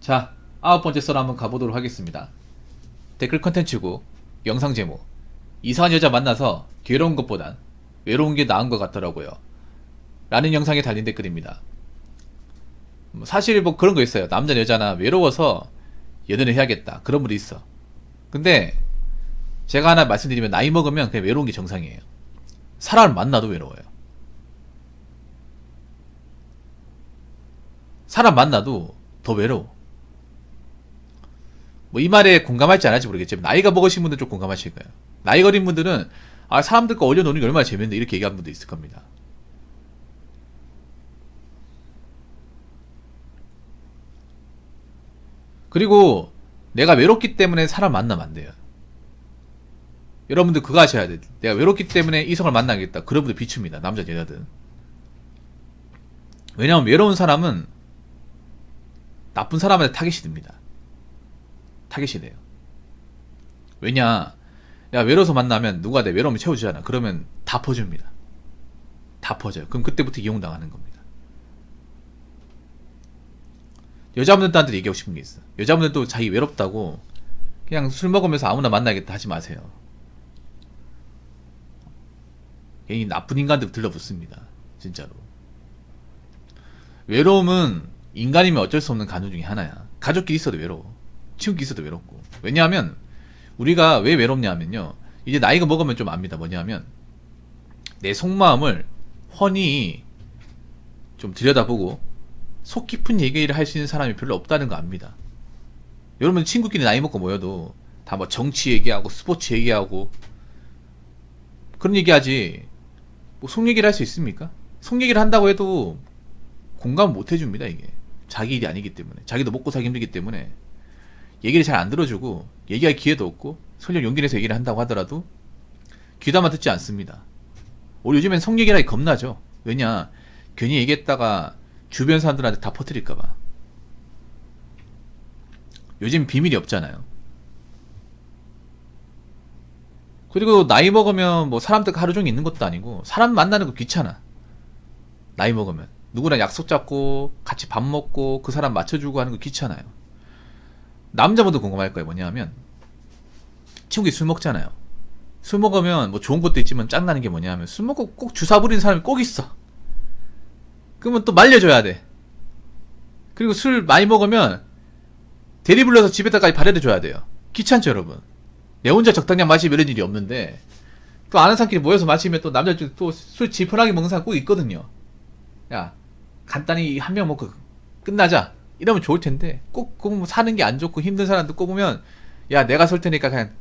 자, 9번째 썰 한번 가보도록 하겠습니다. 댓글 컨텐츠고 영상 제목: 이상한 여자 만나서 괴로운 것보단 외로운 게 나은 것 같더라고요 라는 영상에 달린 댓글입니다. 사실 뭐 그런 거 있어요. 남자나 여자나 외로워서 연애를 해야겠다 그런 분도 있어. 근데 제가 하나 말씀드리면, 나이 먹으면 그냥 외로운 게 정상이에요. 사람을 만나도 외로워요. 사람 만나도 더 외로워. 뭐 이 말에 공감할지 안 할지 모르겠지만, 나이가 먹으신 분들은 좀 공감하실 거예요. 나이 어린 분들은 사람들과 어울려 노는 게 얼마나 재밌는데 이렇게 얘기하는 분도 있을 겁니다. 그리고 내가 외롭기 때문에 사람 만나면 안 돼요. 여러분들 그거 하셔야 돼. 내가 외롭기 때문에 이성을 만나겠다, 그런 분들 비춥니다. 남자 여자든. 왜냐하면 외로운 사람은 나쁜 사람한테 타겟이 됩니다. 타겟이 돼요. 왜냐, 내가 외로워서 만나면 누가 내 외로움을 채워주잖아. 그러면 다 퍼줍니다. 다 퍼져요. 그럼 그때부터 이용당하는 겁니다. 여자분들한테 얘기하고 싶은 게 있어. 여자분들도 자기 외롭다고 그냥 술 먹으면서 아무나 만나겠다 하지 마세요. 괜히 나쁜 인간들 들러붙습니다. 진짜로. 외로움은 인간이면 어쩔 수 없는 감정 중에 하나야. 가족끼리 있어도 외로워. 친구끼리 있어도 외롭고. 왜냐하면 우리가 왜 외롭냐 하면요, 이제 나이가 먹으면 좀 압니다. 뭐냐면 내 속마음을 훤히 좀 들여다보고 속 깊은 얘기를 할 수 있는 사람이 별로 없다는 거 압니다. 여러분 친구끼리 나이 먹고 모여도 다 뭐 정치 얘기하고 스포츠 얘기하고 그런 얘기하지, 뭐 속 얘기를 할 수 있습니까? 속 얘기를 한다고 해도 공감을 못 해줍니다. 이게 자기 일이 아니기 때문에, 자기도 먹고 살기 힘들기 때문에 얘기를 잘 안 들어주고, 얘기할 기회도 없고, 설령 용기 내서 얘기를 한다고 하더라도 귀담아 듣지 않습니다. 우리 요즘엔 속 얘기를 하기 겁나죠. 왜냐, 괜히 얘기했다가 주변 사람들한테 다 퍼뜨릴까봐. 요즘 비밀이 없잖아요. 그리고 나이 먹으면 뭐 사람들과 하루 종일 있는 것도 아니고, 사람 만나는 거 귀찮아. 나이 먹으면 누구랑 약속 잡고 같이 밥 먹고 그 사람 맞춰주고 하는 거 귀찮아요. 남자분도 궁금할 거예요. 뭐냐면 친구끼리 술 먹잖아요. 술 먹으면 뭐 좋은 것도 있지만 짠나는 게 뭐냐면, 술 먹고 꼭 주사 부리는 사람이 꼭 있어. 그러면 또 말려줘야 돼. 그리고 술 많이 먹으면 대리 불러서 집에다까지 발해줘야 돼요. 귀찮죠 여러분. 내 혼자 적당량 마시면 이런 일이 없는데, 또 아는 사람끼리 모여서 마시면 또 남자 중 또 술 지푸라기 먹는 사람 꼭 있거든요. 야, 간단히 한 병 먹고 끝나자 이러면 좋을 텐데, 꼭 사는 게 안 좋고 힘든 사람도 꼽으면, 야 내가 설 테니까 그냥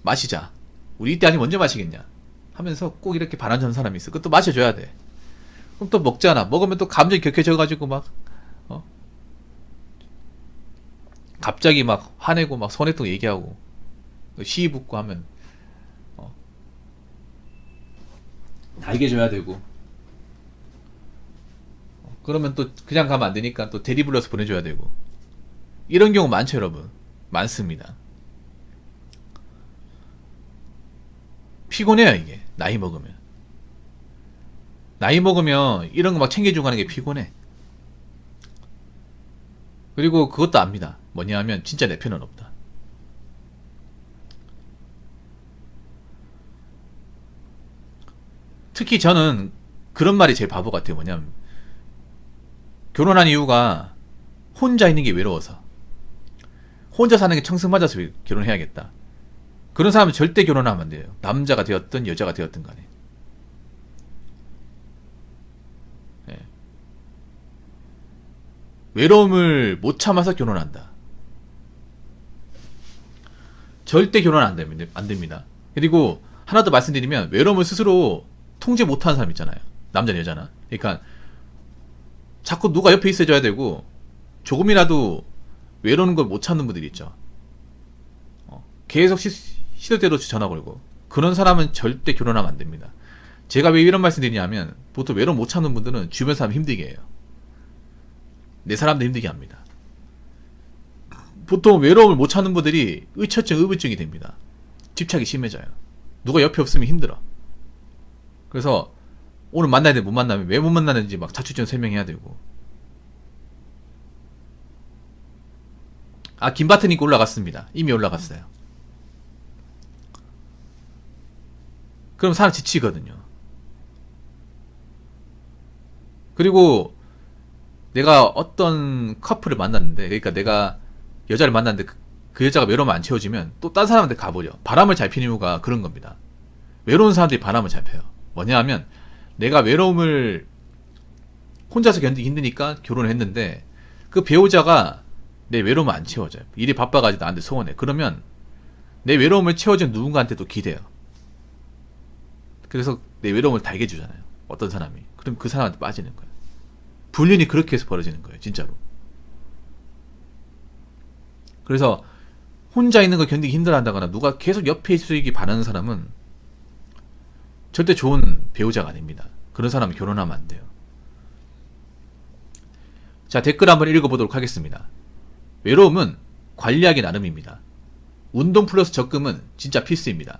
마시자, 우리 이때 아니면 언제 마시겠냐 하면서 꼭 이렇게 반환하는 사람이 있어. 그것도 마셔줘야 돼. 그럼 또 먹잖아. 먹으면 또 감정이 격해져가지고 막 갑자기 막 화내고 막 선행통 얘기하고 시비 붙고 하면 달게 줘야 되고, 그러면 또 그냥 가면 안 되니까 또 대리 불러서 보내줘야 되고, 이런 경우 많죠 여러분. 많습니다. 피곤해요 이게. 나이 먹으면 이런 거 막 챙겨주고 하는 게 피곤해. 그리고 그것도 압니다. 뭐냐면 진짜 내 편은 없다. 특히 저는 그런 말이 제일 바보 같아요. 뭐냐면 결혼한 이유가 혼자 있는 게 외로워서, 혼자 사는 게 청승맞아서 결혼해야겠다. 그런 사람은 절대 결혼하면 안 돼요. 남자가 되었든 여자가 되었든 간에. 네. 외로움을 못 참아서 결혼한다. 절대 결혼 안 됩니다. 그리고 하나 더 말씀드리면, 외로움을 스스로 통제 못하는 사람 있잖아요. 남자나 여자나. 그러니까 자꾸 누가 옆에 있어줘야 되고, 조금이라도 외로운 걸 못 참는 분들이 있죠. 계속 시도대로 전화 걸고, 그런 사람은 절대 결혼하면 안 됩니다. 제가 왜 이런 말씀 드리냐면, 보통 외로움 못 참는 분들은 주변 사람 힘들게 해요. 내 사람도 힘들게 합니다. 보통 외로움을 못 참는 분들이 의처증, 의부증이 됩니다. 집착이 심해져요. 누가 옆에 없으면 힘들어. 그래서 오늘 만나야 돼, 못 만나면 왜 못 만나는지 막 자초지종 설명해야 되고, 아, 김바트니까 올라갔습니다. 이미 올라갔어요. 그럼 사람 지치거든요. 그리고 내가 어떤 커플을 만났는데, 그러니까 내가 여자를 만났는데 그 여자가 외로움을 안 채워지면 또 딴 사람한테 가버려. 바람을 잘 피는 이유가 그런 겁니다. 외로운 사람들이 바람을 잘 펴요. 뭐냐 하면 내가 외로움을 혼자서 견디기 힘드니까 결혼을 했는데 그 배우자가 내 외로움을 안 채워줘요. 일이 바빠가지고 나한테 소원해. 그러면 내 외로움을 채워준 누군가한테도 기대요. 그래서 내 외로움을 달게 주잖아요. 어떤 사람이. 그럼 그 사람한테 빠지는 거예요. 불륜이 그렇게 해서 벌어지는 거예요. 진짜로. 그래서 혼자 있는 거 견디기 힘들어한다거나 누가 계속 옆에 있으기 바라는 사람은 절대 좋은 배우자가 아닙니다. 그런 사람은 결혼하면 안 돼요. 자, 댓글 한번 읽어보도록 하겠습니다. 외로움은 관리하기 나름입니다. 운동 플러스 적금은 진짜 필수입니다.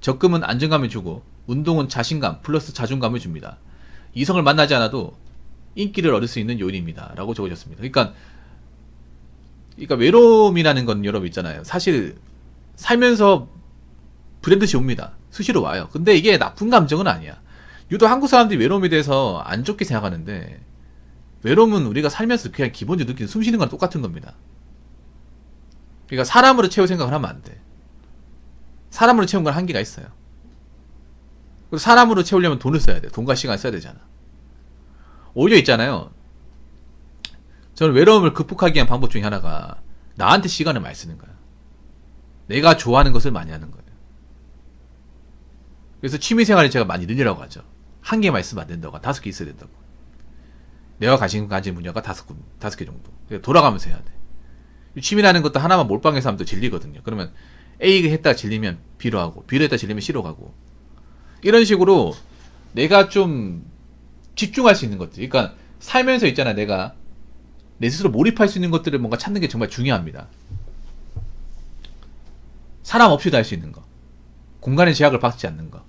적금은 안정감을 주고 운동은 자신감 플러스 자존감을 줍니다. 이성을 만나지 않아도 인기를 얻을 수 있는 요인입니다. 라고 적으셨습니다. 그러니까 외로움이라는 건 여러분 있잖아요. 사실 살면서 브랜드시 옵니다. 수시로 와요. 근데 이게 나쁜 감정은 아니야. 유독 한국 사람들이 외로움에 대해서 안 좋게 생각하는데 외로움은 우리가 살면서 그냥 기본적으로 느끼는 숨 쉬는 거랑 똑같은 겁니다. 그러니까 사람으로 채울 생각을 하면 안 돼. 사람으로 채운 건 한계가 있어요. 그리고 사람으로 채우려면 돈을 써야 돼. 돈과 시간을 써야 되잖아. 오히려 있잖아요. 저는 외로움을 극복하기 위한 방법 중에 하나가 나한테 시간을 많이 쓰는 거야. 내가 좋아하는 것을 많이 하는 거예요. 그래서 취미생활을 제가 많이 늘리라고 하죠. 한 개만 있으면 안 된다고. 5개 있어야 된다고. 내가 가진 분야가 5개 정도. 돌아가면서 해야 돼. 취미라는 것도 하나만 몰빵해서 하면 또 질리거든요. 그러면 A가 했다가 질리면 B로 하고, B로 했다가 질리면 C로 가고. 이런 식으로 내가 좀 집중할 수 있는 것들. 그러니까 살면서 있잖아. 내가 내 스스로 몰입할 수 있는 것들을 뭔가 찾는 게 정말 중요합니다. 사람 없이도 할 수 있는 거. 공간의 제약을 받지 않는 거.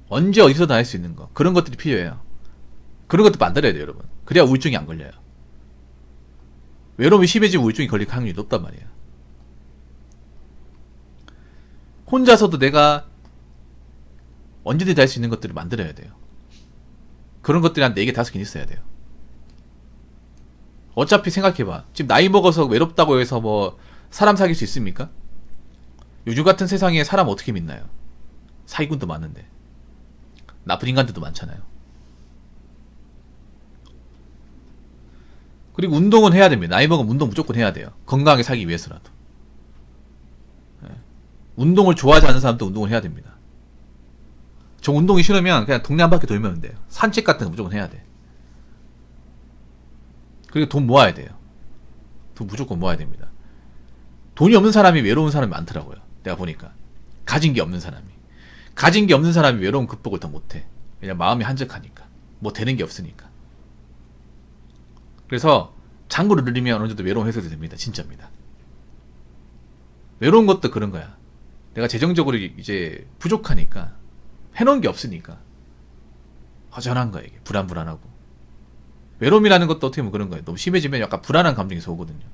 언제 어디서도 할 수 있는 거. 그런 것들이 필요해요. 그런 것도 만들어야 돼요, 여러분. 그래야 우울증이 안 걸려요. 외로움이 심해지면 우울증이 걸릴 확률이 높단 말이에요. 혼자서도 내가 언제든지 할 수 있는 것들을 만들어야 돼요. 그런 것들이 한 4개, 5개 있어야 돼요. 어차피 생각해봐. 지금 나이 먹어서 외롭다고 해서 뭐 사람 사귈 수 있습니까? 요즘 같은 세상에 사람 어떻게 믿나요? 사기꾼도 많은데. 나쁜 인간들도 많잖아요. 그리고 운동은 해야 됩니다. 나이 먹으면 운동 무조건 해야 돼요. 건강하게 살기 위해서라도. 운동을 좋아하지 않는 사람도 운동을 해야 됩니다. 저 운동이 싫으면 그냥 동네 한 바퀴 돌면 돼요. 산책 같은 거 무조건 해야 돼. 그리고 돈 모아야 돼요. 돈 무조건 모아야 됩니다. 돈이 없는 사람이 외로운 사람이 많더라고요. 내가 보니까. 가진 게 없는 사람이. 가진 게 없는 사람이 외로움 극복을 더 못해. 왜냐면 마음이 한적하니까. 뭐 되는 게 없으니까. 그래서 장구를 늘리면 어느 정도 외로움 해소도 됩니다. 진짜입니다. 외로운 것도 그런 거야. 내가 재정적으로 이제 부족하니까 해놓은 게 없으니까 허전한 거야. 이게 불안하고. 외로움이라는 것도 어떻게 보면 그런 거예요. 너무 심해지면 약간 불안한 감정에서 오거든요.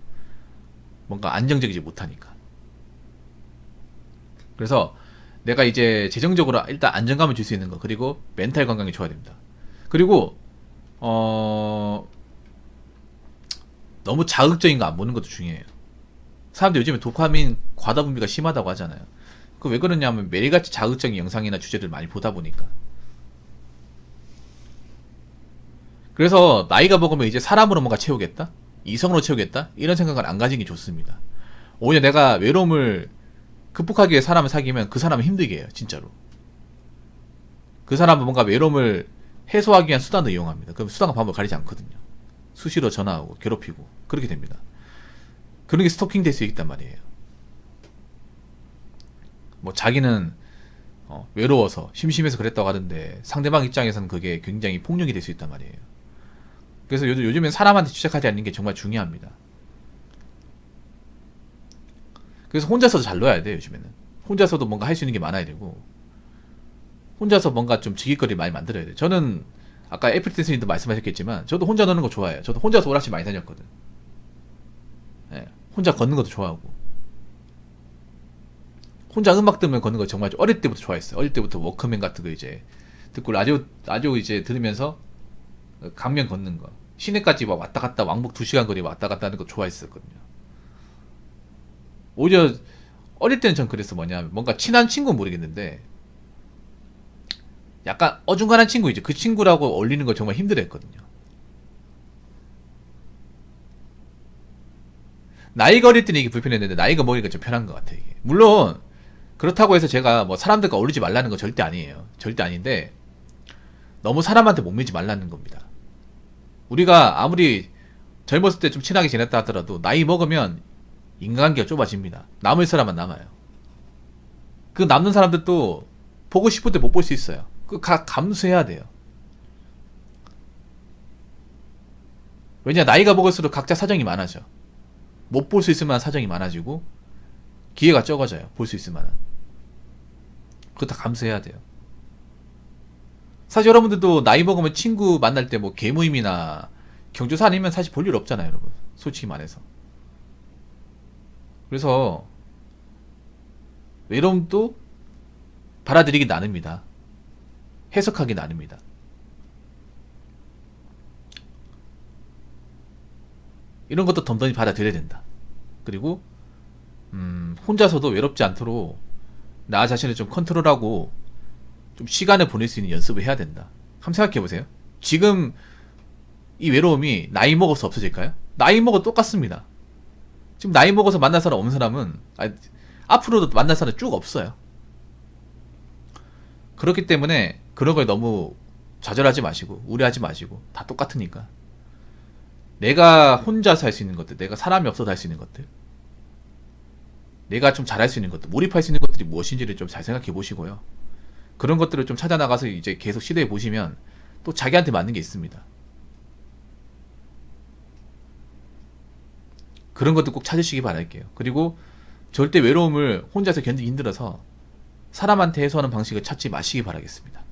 뭔가 안정적이지 못하니까. 그래서 내가 이제 재정적으로 일단 안정감을 줄 수 있는 거, 그리고 멘탈 건강이 좋아야 됩니다. 그리고 너무 자극적인 거 안 보는 것도 중요해요. 사람들 요즘에 도파민 과다 분비가 심하다고 하잖아요. 그 왜 그러냐면 매일같이 자극적인 영상이나 주제를 많이 보다 보니까. 그래서 나이가 먹으면 이제 사람으로 뭔가 채우겠다? 이성으로 채우겠다? 이런 생각을 안 가지는 게 좋습니다. 오히려 내가 외로움을 극복하기 위해 사람을 사귀면 그 사람은 힘들게 해요. 진짜로. 그 사람은 뭔가 외로움을 해소하기 위한 수단을 이용합니다. 그럼 수단과 방법을 가리지 않거든요. 수시로 전화하고 괴롭히고 그렇게 됩니다. 그런 게 스토킹 될 수 있단 말이에요. 뭐 자기는 외로워서 심심해서 그랬다고 하던데 상대방 입장에서는 그게 굉장히 폭력이 될 수 있단 말이에요. 그래서 요즘엔 사람한테 집착하지 않는 게 정말 중요합니다. 그래서 혼자서도 잘 놀아야 돼요. 요즘에는 혼자서도 뭔가 할 수 있는 게 많아야 되고, 혼자서 뭔가 좀 즐길거리 많이 만들어야 돼요. 저는 아까 애플댄스님도 말씀하셨겠지만 저도 혼자 노는 거 좋아해요. 저도 혼자서 오락실 많이 다녔거든. 네. 혼자 걷는 것도 좋아하고, 혼자 음악 들으면 걷는 거 정말 어릴 때부터 좋아했어요. 어릴 때부터 워크맨 같은 거 이제 듣고 라디오 이제 들으면서 강명 걷는 거, 시내까지 막 왔다 갔다 왕복 2시간 거리 왔다 갔다 하는 거 좋아했었거든요. 오히려 어릴 때는 전 그랬어. 뭐냐면 뭔가 친한 친구는 모르겠는데 약간 어중간한 친구이죠. 그 친구라고 어울리는 거 정말 힘들어했거든요. 나이가 어릴 때는 이게 불편했는데 나이가 먹으니까 좀 편한 것 같아요. 이게. 물론 그렇다고 해서 제가 뭐 사람들과 어울리지 말라는 거 절대 아니에요. 절대 아닌데 너무 사람한테 못 밀지 말라는 겁니다. 우리가 아무리 젊었을 때 좀 친하게 지냈다 하더라도 나이 먹으면 인간관계가 좁아집니다. 남을 사람만 남아요. 그 남는 사람들도 보고 싶을 때 못 볼 수 있어요. 그 감수해야 돼요. 왜냐, 나이가 먹을수록 각자 사정이 많아져. 못 볼 수 있을 만한 사정이 많아지고 기회가 적어져요. 볼 수 있을 만한. 그거 다 감수해야 돼요. 사실 여러분들도 나이 먹으면 친구 만날 때 뭐 개모임이나 경조사 아니면 사실 볼 일 없잖아요, 여러분. 솔직히 말해서. 그래서 외로움도 받아들이기 나눕니다. 해석하기 나눕니다. 이런 것도 덤덤히 받아들여야 된다. 그리고 혼자서도 외롭지 않도록 나 자신을 좀 컨트롤하고 좀 시간을 보낼 수 있는 연습을 해야 된다. 한번 생각해 보세요. 지금 이 외로움이 나이 먹어서 없어질까요? 나이 먹어 똑같습니다. 지금 나이 먹어서 만날 사람 없는 사람은 앞으로도 만날 사람 쭉 없어요. 그렇기 때문에 그런 걸 너무 좌절하지 마시고 우려하지 마시고 다 똑같으니까 내가 혼자서 할 수 있는 것들, 내가 사람이 없어도 할 수 있는 것들, 내가 좀 잘할 수 있는 것들, 몰입할 수 있는 것들이 무엇인지를 좀 잘 생각해 보시고요. 그런 것들을 좀 찾아 나가서 이제 계속 시도해 보시면 또 자기한테 맞는 게 있습니다. 그런 것도 꼭 찾으시기 바랄게요. 그리고 절대 외로움을 혼자서 견디기 힘들어서 사람한테 해소하는 방식을 찾지 마시기 바라겠습니다.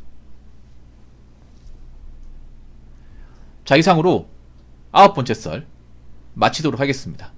자, 이상으로 9번째 썰 마치도록 하겠습니다.